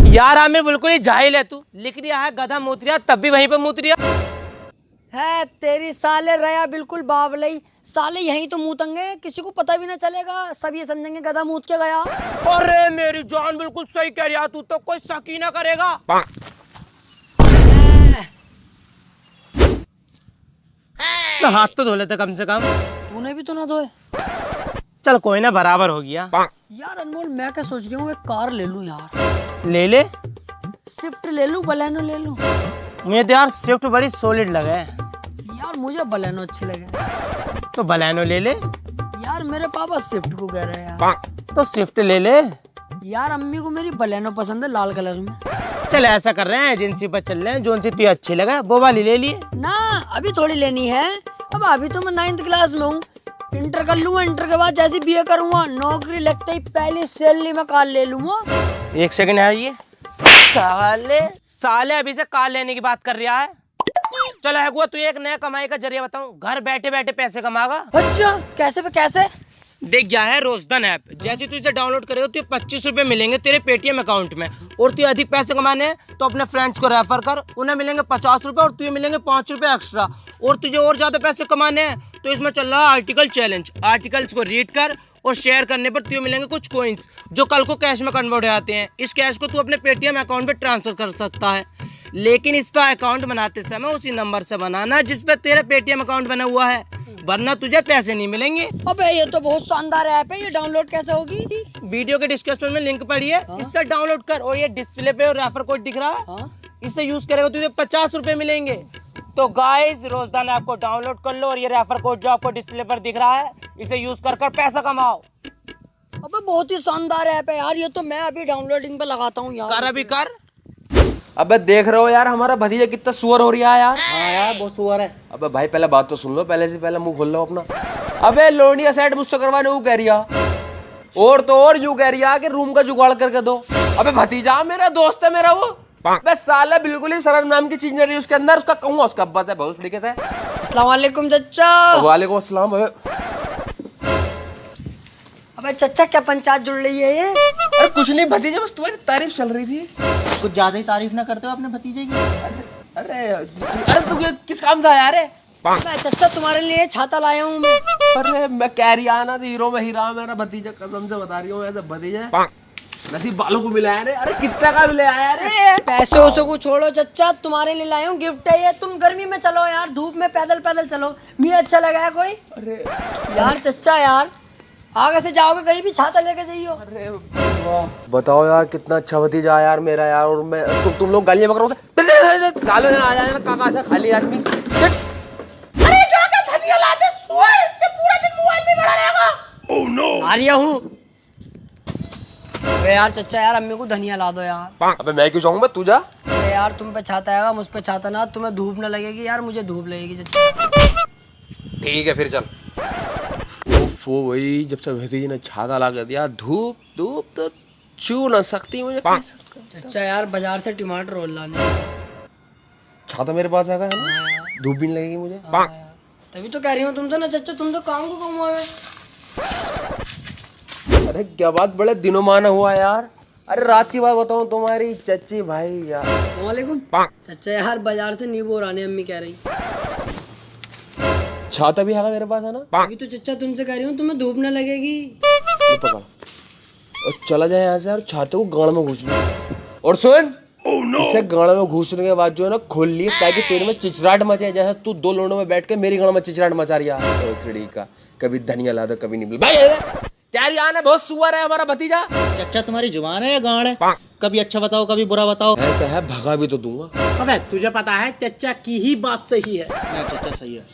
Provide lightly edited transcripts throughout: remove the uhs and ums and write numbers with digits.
यार आमिर बिल्कुल ही जाहिल है तू। लिख रिया है गधा मूत्रिया, तब भी वहीं पे मूत्रिया है तेरी साले रया बिल्कुल बावलई। साले यहीं तो मूतेंगे, किसी को पता भी ना चलेगा, सब ये समझेंगे गधा मूत के गया। अरे मेरी जान बिल्कुल सही कह रहा, तू तो कोई शक ही ना करेगा। तो हाथ तो धो लेते कम से कम। तूने भी तो ना धोए। चल कोई ना, बराबर हो गया। यार अनमोल मैं क्या सोच रही हूँ, एक कार ले लूं यार। ले ले, स्विफ्ट ले लूं, बलेनो ले लूं। मुझे तो यार स्विफ्ट बड़ी सॉलिड लगे। यार मुझे बलेनो अच्छी लगे। तो बलेनो ले ले। यार मेरे पापा स्विफ्ट को कह रहे हैं यार। तो स्विफ्ट ले ले। यार अम्मी को मेरी बलेनो पसंद है, लाल कलर में। चल ऐसा कर रहे हैं, एजेंसी पर चल रहे हैं, जो सी तुझे अच्छी लगे वो वाली ले लिए ना। अभी थोड़ी लेनी है, अब अभी तो मैं 9th क्लास में हूँ। इंटर कर लूंगा, इंटर के बाद जैसे बीए करूंगा, नौकरी लगते ही पहली सैलरी में कार ले लूंगा। एक सेकंड है ये साले साले अभी से कार लेने की बात कर रहा है। चलो है तू एक नया कमाई का जरिया बताऊं, घर बैठे बैठे पैसे कमागा। अच्छा कैसे पे कैसे? देख गया है रोजदन ऐप, जैसे तू इसे डाउनलोड करेगा तो 25 रुपए मिलेंगे तेरे पेटीएम अकाउंट में। और तू अधिक पैसे कमाने हैं तो अपने फ्रेंड्स को रेफर कर, उन्हें मिलेंगे 50 रुपए और तुझे मिलेंगे 5 रुपए एक्स्ट्रा। और तुझे और ज्यादा पैसे कमाने हैं तो इसमें चल रहा है आर्टिकल चैलेंज। आर्टिकल्स को रीड कर और शेयर करने पर तुझे मिलेंगे कुछ कॉइन्स जो कल को कैश में कन्वर्ट हो जाते हैं। इस कैश को तू अपने पेटीएम अकाउंट में ट्रांसफर कर सकता है, लेकिन इस पर अकाउंट बनाते समय उसी नंबर से बनाना जिस पे तेरा पेटीएम अकाउंट बना हुआ है, वरना तुझे पैसे नहीं मिलेंगे। अबे ये तो बहुत शानदार ऐप है, ये डाउनलोड कैसे होगी? वीडियो के डिस्क्रिप्शन में लिंक पड़ी है, इससे डाउनलोड कर। और ये डिस्प्ले पे रेफर कोड दिख रहा है, इसे यूज करेगा तुझे 50 रुपए मिलेंगे। तो गाइस रोजदान ऐप को डाउनलोड कर लो और ये रेफर कोड जो आपको डिस्प्ले पर दिख रहा है इसे यूज कर पैसा कमाओ। अबे बहुत ही शानदार ऐप है यार, ये तो मैं अभी डाउनलोडिंग पे लगाता हूँ यार। कर अभी कर। अबे देख रहे हो यार हमारा भतीजा कितना सुअर हो रहा है यार। हाँ यार बहुत सुअर है। अबे भाई पहले बात तो सुन लो, पहले से पहले मुंह खोल लो अपना। अबे लोनी का सेट मुझसे करवाने वो कह रिया, और तो और यूं कह रिया कि रूम का जुगाड़ करके दो। अबे भतीजा मेरा दोस्त है मेरा वो। बस साला बिल्कुल ही सरम नाम की चीज नहीं उसके अंदर, उसका कहूँगा उसका अब्बा से बहुत तरीके से। अस्सलाम वालेकुम चचा। वालेकुम अस्सलाम। अबे चचा क्या पंचायत जुड़ रही है ये? अरे कुछ नहीं भतीजा, बस तुम्हारी तारीफ चल रही थी। कुछ ज्यादा ही तारीफ ना करते हो अपने भतीजे की। अरे अरे तू किस काम से आया रे? अबे चचा तुम्हारे लिए छाता लाया हूँ मैं। अरे मैं कह रही ना हीरो में हीरा मेरा भतीजा, कसम से बता रही हूँ ऐसा भतीजा नसीब वालों को मिला है रे। अरे कितना का मिला है रे? पैसे वैसे को छोड़ो चचा, तुम्हारे लिए लाया हूँ गिफ्ट है ये। तुम गर्मी में चलो यार, धूप में पैदल पैदल चलो, मुझे अच्छा लगा है कोई। अरे यार चचा यार आगे से जाओगे कहीं भी छाता लेके जाइयो। अरे बताओ यार कितना अच्छा भतीजा है यार मेरा यार। और मैं तुम लोग गालियां बक रहे हो, चालू आ जाए ना काका सा खाली आदमी। अरे जाके धनिया ला दे सुअर, ये पूरा दिन मोबाइल में बड़ा रहेगा। ओह नो आ रिया हूँ। अबे यार चचा यार अम्मी को धनिया ला दो यार। अबे मैं क्यों जाऊंगा, तू जा। अरे यार तुम पे छाता आएगा, मुझ पे छाता ना, तुम्हें धूप ना लगेगी यार, मुझे धूप लगेगी चचा। ठीक है फिर चल। ओफो वही जब से भतीजे ने छाता ला कर दिया, धूप धूप तो छू ना सकती मुझे। चचा यार बाजार से टमाटर रोल लाने। छाता मेरे पास आएगा है ना, धूप भी नहीं लगेगी मुझे। तभी तो कह रही हूँ तुमसे ना चचा, तुम तो काम को कमाओगे। अरे क्या बात, बड़े दिनों माना हुआ यार। अरे रात की बात बताऊं, तुम्हारी चच्ची भाई यार। वालेकुम चचा यार बाजार से नींबू और आने अम्मी कह रही। छाता भी आएगा मेरे पास है ना। अभी तो चचा तुमसे कह रही हूँ तुम्हें धूप ना लगेगी। ये पकड़ और चला जाए यहाँ से और छाते को गाड़ में घुस लो। और सुन इसे गाड़ में घुसने के बाद जो है ना खोल लिए, ताकि तेरे में चिचराट मचे, जैसे तू दो लोगों में बैठ के मेरी गाड़ में चिचराट मचा रही है का। कभी धनिया ला दो कभी नहीं भाई। क्या यार है, बहुत सुअर है हमारा भतीजा। चचा तुम्हारी जुबान है या गांड है? कभी अच्छा बताओ कभी बुरा बताओ। ऐसा है भगा भी तो दूंगा। अबे तुझे पता है चचा की ही बात सही है। नहीं चचा सही है।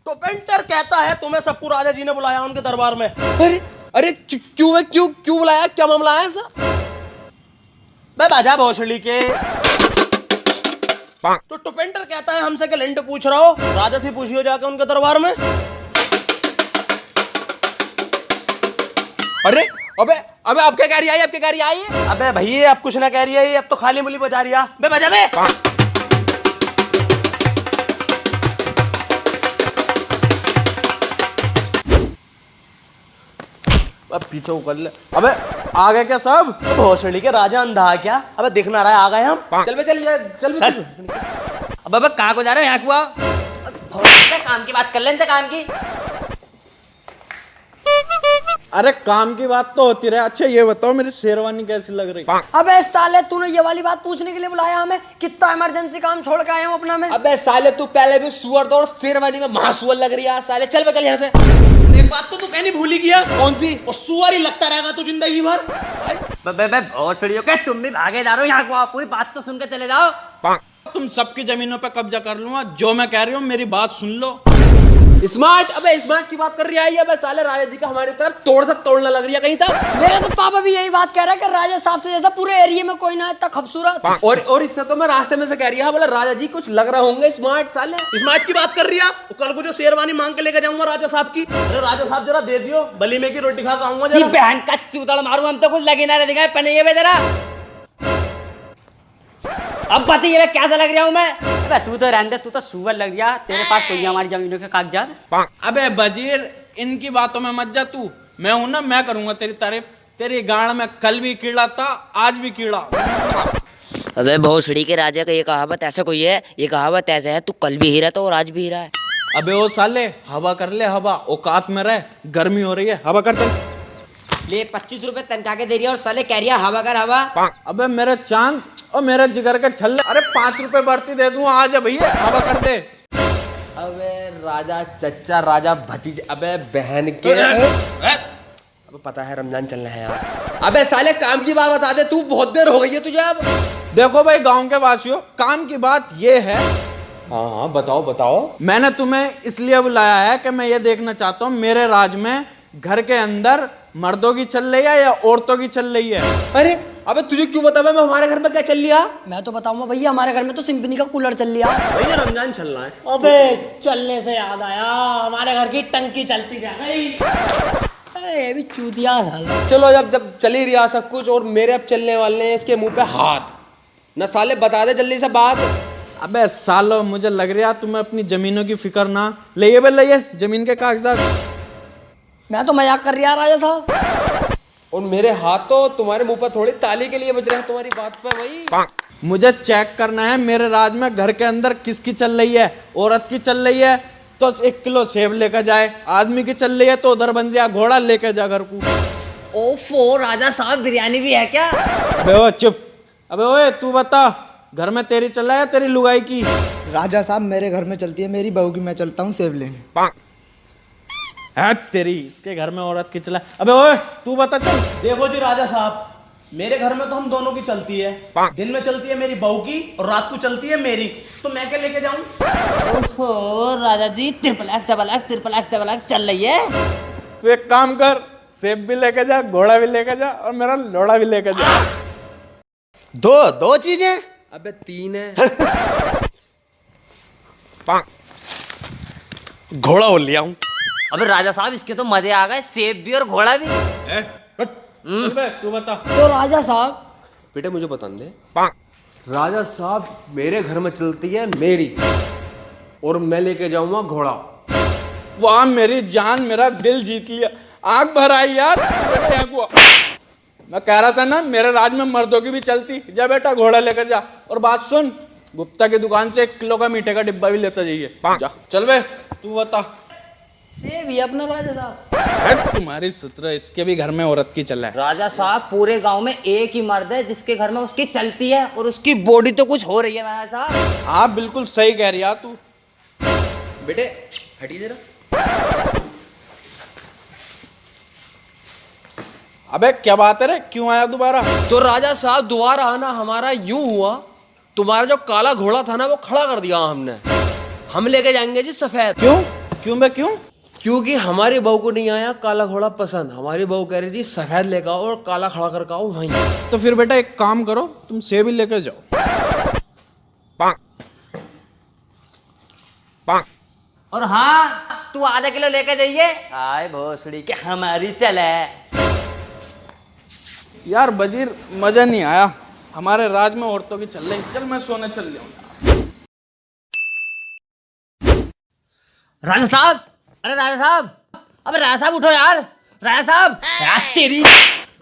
तो पेंटर कहता है तुम्हें सप्पू राजा जी ने बुलाया उनके दरबार में। अरे अरे क्यों बुलाया, क्या मामला है ऐसा? मैं बाजा भोसड़ी के। तो टुपेंटर कहता है हमसे कि लिंड पूछ रहा हो, राजा से पूछियो जाके उनके दरबार में। अरे अबे अबे अब क्या कह रही है, अब क्या कह रही है? अबे भैया अब कुछ ना कह रही है, अब तो खाली मुली बजा रही है। बे बजा बे। अब पीछे को कर ले। अबे आ गए क्या सब? भोसड़ी के राजा अंधा है क्या? अबे दिख ना रहा है, आ गए हम। चल बे चल चल बे। अब कहाँ को जा रहे हो? यहाँ हुआ काम की बात कर लेते काम की। अरे काम की बात तो होती रहे। अच्छा ये बताओ मेरी शेरवानी कैसी लग रही? अबे साले तूने ये वाली बात पूछने के लिए बुलाया हमें? कितना इमरजेंसी काम छोड़ के आए हूँ अपना मैं। अबे साले तू पहले भी सुअर दौड़ शेरवानी में महासुअर लग रही है साले। चल बे चल यहाँ से। एक बात तो तू कहनी भूल ही गया। कौन सी? और सुअर ही लगता रहेगा तू जिंदगी भर। बहुत सड़ी हो गए, तुम भी भागे जा रहे हो। यहाँ को आओ, पूरी बात तो सुन के चले जाओ। तुम सबकी जमीनों पे कब्जा कर लूंगा। जो मैं कह रही हूँ मेरी बात सुन लो। स्मार्ट? अबे स्मार्ट की बात कर रही है? अबे साले राजा जी का हमारी तरफ तोड़ से तोड़ने लग रही है कहीं तक। मेरे तो पापा भी यही बात कह रहा है कि राजा साहब से जैसा पूरे एरिया में कोई ना है इतना खूबसूरत। और इससे तो मैं रास्ते में से कह रही है बोला राजा जी कुछ लग रहा होंगे स्मार्ट साले। स्मार्ट की बात कर रही है? कल को जो शेरवानी मांग के लेके जाऊंगा राजा साहब की। अरे राजा साहब जरा दे दियो, बलीमे की रोटी खा के आऊंगा जरा। बहन का चूतड़ मारू, हम तो कुछ लगे ना रहे पने ये जरा। अब बताइए मैं क्या सा लग रहा हूँ मैं? अबे तू तो रहने दे, तू तो सुअर लग रहा। तेरे पास कोई है हमारी जमीनों के कागजात? अबे वजीर इनकी बातों में मत जा तू। मैं हूं ना, मैं करूंगा तेरी तारीफ। तेरी गाड़ में कल भी कीड़ा था, आज भी कीड़ा। अबे भोसड़ी के राजा का ये कहावत ऐसा कोई है? ये कहावत ऐसा है, तू कल भी हीरा था और आज भी हीरा है। अबे ओ साले हवा कर ले हवा, औकात में रह। गर्मी हो रही है, हवा कर चल। ले 25 रुपए तनख्वाह के दे रही है और साले कह रही है हवा कर हवा। अबे मेरे चांद और मेरे जिगर के छल्ले, अरे 5 रुपए बढ़ती दे दूं आज भैया, हवा कर दे। अबे राजा चच्चा राजा भतीजे। अबे बहन के अब पता है रमजान चलना है यार। अबे साले काम की बात बता दे, तू बहुत देर हो गई है तुझे अब। देखो भाई गांव के वासियों, काम की बात ये है। हाँ हाँ बताओ बताओ। मैंने तुम्हें इसलिए बुलाया है कि मैं ये देखना चाहता हूँ मेरे राज में घर के अंदर मर्दों की चल रही है या औरतों की चल रही है। अरे अबे तुझे क्यों बता मैं हमारे घर में क्या चल लिया? मैं तो बताऊंगा भैया, हमारे घर में तो सिम्फनी का कूलर चल लिया। भैया रमजान चल रहा है। अबे चलने से याद आया, हमारे घर की टंकी चलती जा गई। अरे ये भी चूतिया साला। चलो जब जब चल ही रहा सब कुछ और मेरे अब चलने वाले हैं इसके मुंह पे हाथ न साले। बता दे जल्दी से बात। अबे सालो मुझे लग रहा तुम्हें अपनी जमीनों की फिक्र ना। ले जमीन के कागजात। मैं तो मजाक कर रहा राजा साहब। और मेरे हाथ तो तुम्हारे मुंह पर थोड़ी ताली के लिए बज रहे हैं तुम्हारी बात पे भाई। मुझे चेक करना है मेरे राज में घर के अंदर किसकी चल रही है। औरत की चल रही है तो 1 किलो सेब लेकर जाए, आदमी की चल रही है तो उधर बन गया घोड़ा लेकर जा घर को। ओफो राजा साहब बिरयानी भी है क्या? अबे ओ चुप। अबे ओए तू बता घर में तेरी चल रहा है तेरी लुगाई की? राजा साहब मेरे घर में चलती है मेरी बहू की, मैं चलता हूँ सेब लेने। है तेरी इसके घर में औरत की चला। अबे ओए तू बता चल। देखो जी राजा साहब, मेरे घर में तो हम दोनों की चलती है। दिन में चलती है मेरी बहू की और रात को चलती है मेरी। तो मैं क्या लेके जाऊं? ओहो राजा जी ट्रिपल एक्स चल रही है। तू एक काम कर, सेब भी लेके जा, घोड़ा भी लेके जा और मेरा लोड़ा भी लेके जा। दो चीजें? अबे 3 है। घोड़ा हो लिया हूं। अबे राजा साहब इसके तो मजे आ गए, सेब भी और घोड़ा भी। तू बता। तो राजा साहब बेटा मुझे बता दे। राजा साहब मेरे घर में चलती है मेरी और मैं लेके जाऊंगा घोड़ा। वाह मेरी जान, मेरा दिल जीत लिया। आग भर आई यार। मैं कह रहा था ना मेरे राज में मर्दों की भी चलती। जा बेटा घोड़ा लेकर जा। और बात सुन, गुप्ता की दुकान से 1 किलो का मीठे का डिब्बा भी लेता जाइए। जा चल बे। तू बता। सेब ही अपना राजा साहब। है तुम्हारी सुत्र, इसके भी घर में औरत की चला है। राजा साहब पूरे गांव में एक ही मर्द है जिसके घर में उसकी चलती है और उसकी बॉडी तो कुछ हो रही है राजा साहब। आप बिल्कुल सही कह रही है तू। बेटे हटिए जरा। अबे क्या बात है रे, क्यों आया दोबारा? तो राजा साहब दोबारा आना हमारा यूं हुआ, तुम्हारा जो काला घोड़ा था ना वो खड़ा कर दिया हमने। हम लेके जाएंगे जी सफेद। क्यों क्यों बे क्यों? क्योंकि हमारी बहू को नहीं आया काला घोड़ा पसंद। हमारी बहू कह रही थी सफेद लेकर आओ और काला खड़ा करके आओ वहीं। तो फिर बेटा एक काम करो, तुम सेब ही लेकर जाओ। और हाँ तू आधा किलो लेके जाइए। आए भोसड़ी के हमारी चले। यार वजीर मजा नहीं आया, हमारे राज में औरतों की चल रही। चल मैं सोने चल जाऊँ। राजा साहब, अरे राजा साहब, अबे राजा साहब उठो यार। राजा साहब यार तेरी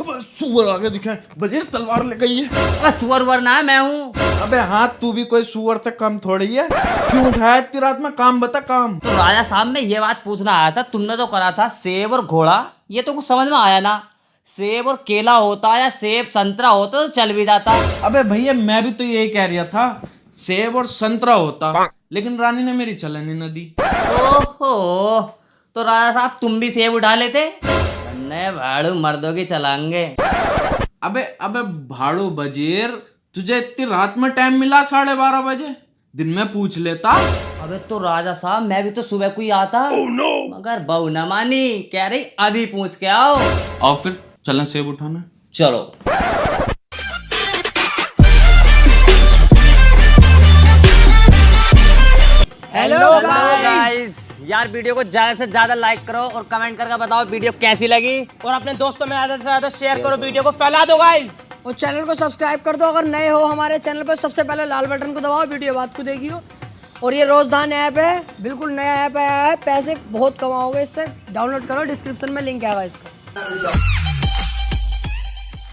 सुअर आगे दिखे वजीर तलवार ले गई है। अबे सुअर वर ना है, मैं हूँ। अबे हाँ तू भी कोई सुअर से कम थोड़ी है। क्यों उठाया इतनी रात में? काम बता काम। तो राजा साहब मैं ये बात पूछना आया था, तुमने तो करा था सेब और घोड़ा, ये तो कुछ समझ में आया ना। सेब और केला होता या सेब संतरा होता तो चल भी जाता। अबे भैया मैं भी तो यही कह रहा था, सेब और संतरा होता, लेकिन रानी ने मेरी चलन ही न दी। ओहो, तो राजा साहब तुम भी सेब उठा लेते, नए भाड़ू मर्दों की चलाएंगे। अबे अबे भाड़ू वजीर, तुझे इतनी रात में टाइम मिला 12:30 बजे? दिन में पूछ लेता। अबे तो राजा साहब मैं भी तो सुबह को ही आता। मगर बहू न मानी, कह रही अभी पूछ के आओ। और फिर चलन सेब उठाना। चलो। हेलो गाइस, यार वीडियो को ज्यादा से ज्यादा लाइक करो और कमेंट करके बताओ वीडियो कैसी लगी। और अपने दोस्तों में ज़्यादा से ज़्यादा शेयर करो, वीडियो को फैला दो गाइस। और चैनल को सब्सक्राइब कर दो। अगर नए हो हमारे चैनल पर, सबसे पहले लाल बटन को दबाओ, वीडियो बाद को देखियो। और ये रोजदान ऐप है, बिल्कुल नया ऐप आया है, पैसे बहुत कमाओगे इससे। डाउनलोड करो, डिस्क्रिप्शन में लिंक है इसका।